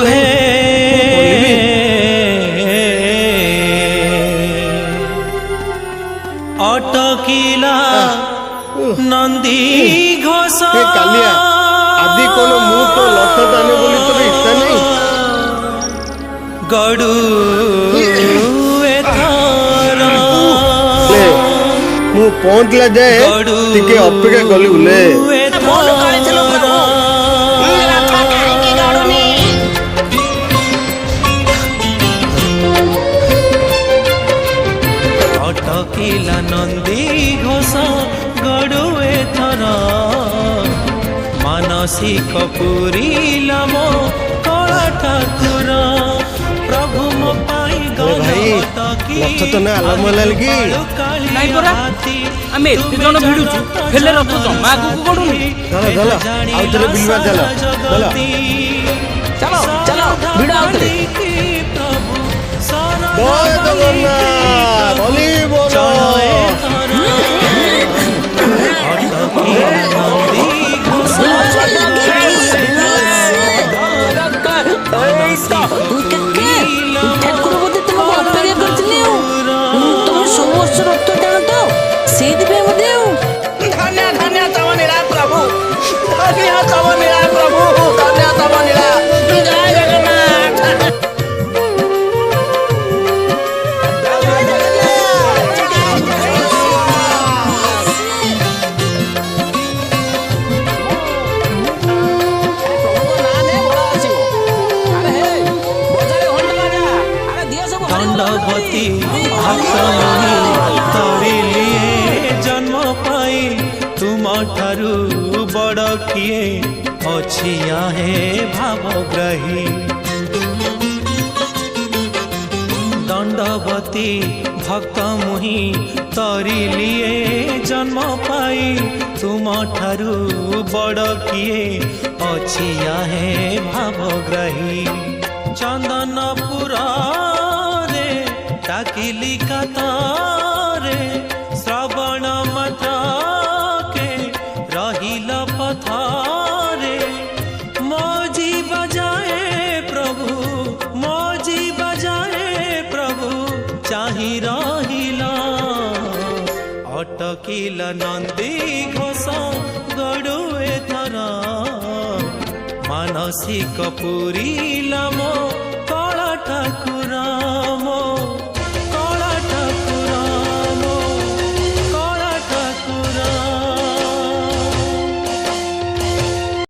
हे अटकिला नंदी घोष कालिया आदि कोन मु तो लठ दाने बोली तो इच्छा नहीं गड़ू मु पहुंचला जाए टिके अपेक्षा कली बुले अटकिला नंदी घोष गड़ुए थर मानसिक पुरीला मो कला ठाकुर प्रभु मो पाई रथ तो ना आलम लगी नहीं परा आमे एते जण भिडुछु हेले रथ जमा आगु गडुनी चलो चलो आउतरे बिलवा चलो चलो चलो चलो भिडो आउतरे जय जगन्नाथ बलि बोलो दंडवती जन्म पाई तुम ठारू बड़ किए अछिया हे भावग्राही दंडवती भक्त मुहि तरिलिए जन्म पाई तुम ठारू बड़ किए अछिया हे भावग्राही चंदनपुरा डाकिली कतारे श्रवण मथाके रहिल पथारे मौजी बजाए प्रभु चाहि रहिला अटकिल नंदी घोष गड़ुए थर मानसिक पुरीला मो